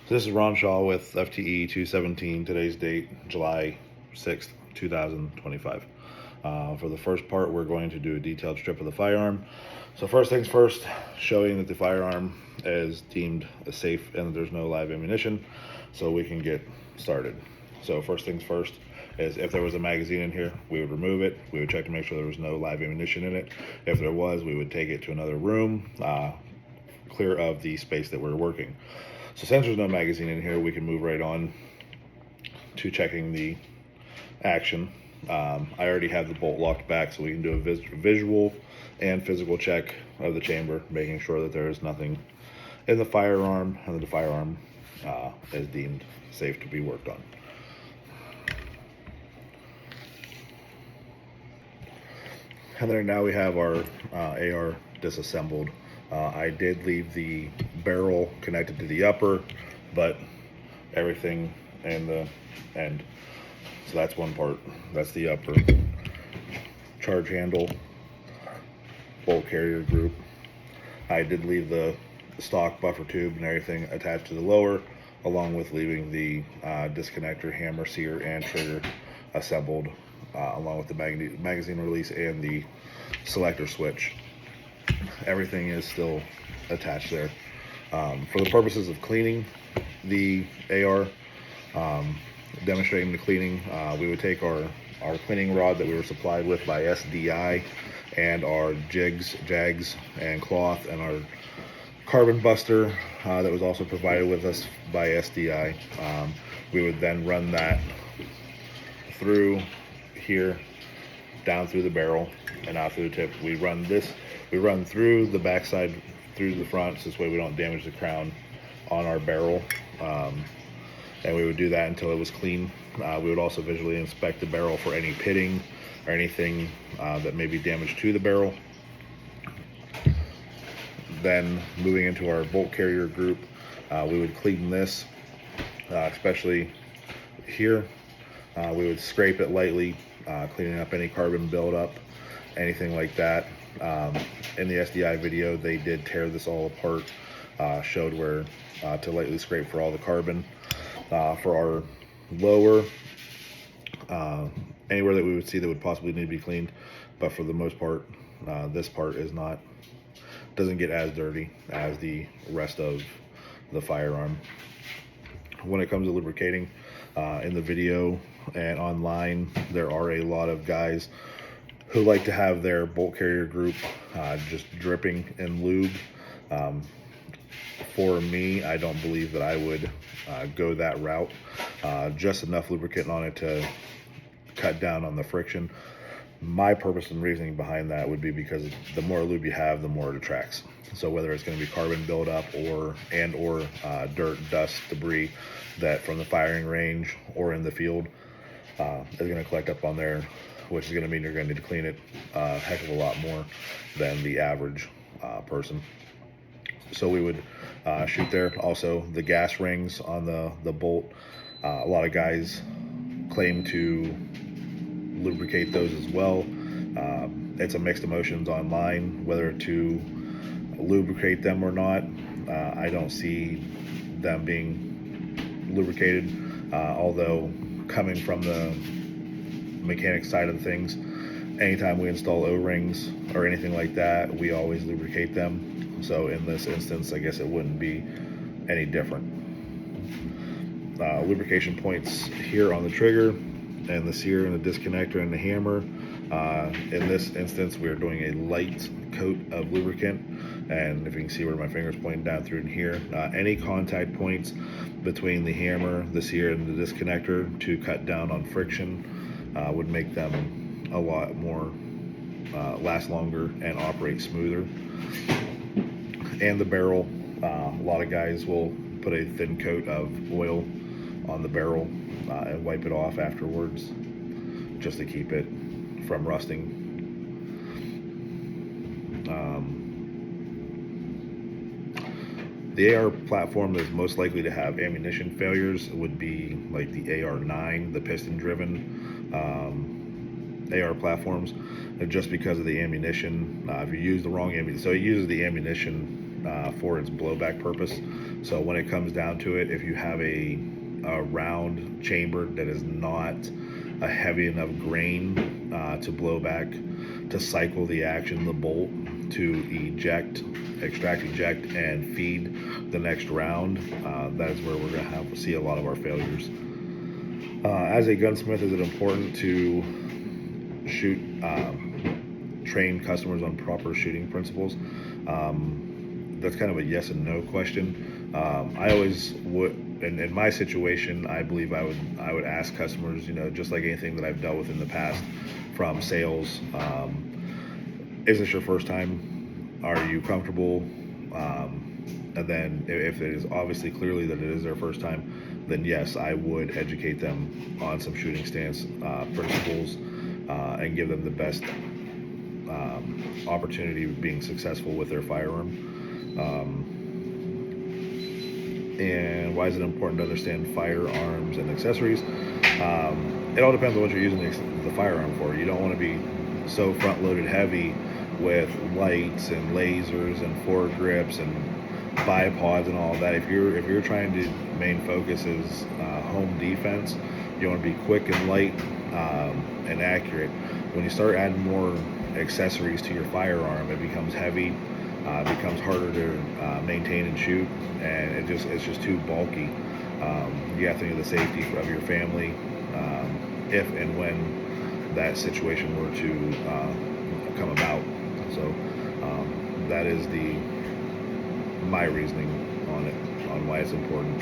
This is Ron Shaw with FTE 217. Today's date, July 6th, 2025. For the first part, we're going to do a detailed strip of the firearm. So first things first, showing that the firearm is deemed safe and that there's no live ammunition, so we can get started. So first things first is if there was a magazine in here, we would remove it. We would check to make sure there was no live ammunition in it. If there was, we would take it to another room, clear of the space that we're working. So since there's no magazine in here, we can move right on to checking the action. I already have the bolt locked back, so we can do a visual and physical check of the chamber, making sure that there is nothing in the firearm and that the firearm is deemed safe to be worked on. And then now we have our AR disassembled. I did leave the barrel connected to the upper, but everything and the end. So that's one part. That's the upper. Charge handle, bolt carrier group. I did leave the stock buffer tube and everything attached to the lower, along with leaving the disconnector, hammer, sear, and trigger assembled, along with the magazine release and the selector switch. Everything is still attached there. For the purposes of cleaning the AR, demonstrating the cleaning, we would take our cleaning rod that we were supplied with by SDI and our jags and cloth and our carbon buster that was also provided with us by SDI. We would then run that through here, down through the barrel and out through the tip. We run through the backside, through the front, so this way we don't damage the crown on our barrel. And we would do that until it was clean. We would also visually inspect the barrel for any pitting or anything that may be damaged to the barrel. Then moving into our bolt carrier group, we would clean this, especially here. We would scrape it lightly, cleaning up any carbon buildup, anything like that. In the SDI video, they did tear this all apart, showed where to lightly scrape for all the carbon. For our lower, anywhere that we would see that would possibly need to be cleaned, but for the most part, this part doesn't get as dirty as the rest of the firearm. When it comes to lubricating, in the video and online, there are a lot of guys who like to have their bolt carrier group just dripping in lube. For me, I don't believe that I would go that route. Just enough lubricant on it to cut down on the friction. My purpose and reasoning behind that would be because the more lube you have, the more it attracts. So whether it's going to be carbon buildup or dirt, dust, debris that from the firing range or in the field is going to collect up on there, which is going to mean you're going to need to clean it a heck of a lot more than the average person. So we would shoot there. Also, the gas rings on the bolt, a lot of guys claim to lubricate those as well. It's a mixed emotions online whether to lubricate them or not. I don't see them being lubricated, although coming from the mechanic side of things, anytime we install O-rings or anything like that, we always lubricate them. So in this instance, I guess it wouldn't be any different. Lubrication points here on the trigger and the sear and the disconnector and the hammer. In this instance, we're doing a light coat of lubricant, and if you can see where my finger's pointing down through in here, any contact points between the hammer, the sear, and the disconnector to cut down on friction would make them a lot more last longer and operate smoother. And the barrel, a lot of guys will put a thin coat of oil on the barrel and wipe it off afterwards just to keep it from rusting. The AR platform that is most likely to have ammunition failures would be like the AR9, the piston driven AR platforms, just because of the ammunition. If you use the wrong ammunition, so it uses the ammunition for its blowback purpose. So when it comes down to it, if you have a round chamber that is not a heavy enough grain to blow back to cycle the action of the bolt to extract, eject, and feed the next round, that is where we're going to see a lot of our failures. As a gunsmith, is it important to shoot train customers on proper shooting principles? That's kind of a yes and no question. I always would, in my situation, I believe I would ask customers, just like anything that I've dealt with in the past, from sales, is this your first time? Are you comfortable? And then if it is obviously clearly that it is their first time, then yes, I would educate them on some shooting stance principles and give them the best opportunity of being successful with their firearm. And why is it important to understand firearms and accessories? It all depends on what you're using the firearm for. You don't want to be so front-loaded heavy with lights and lasers and foregrips and bipods and all of that. If you're trying to main focus is home defense, you want to be quick and light and accurate. When you start adding more accessories to your firearm, it becomes heavy, becomes harder to maintain and shoot, and it's just too bulky. You have to think of the safety of your family if and when that situation were to come about. So that is my reasoning on it, on why it's important.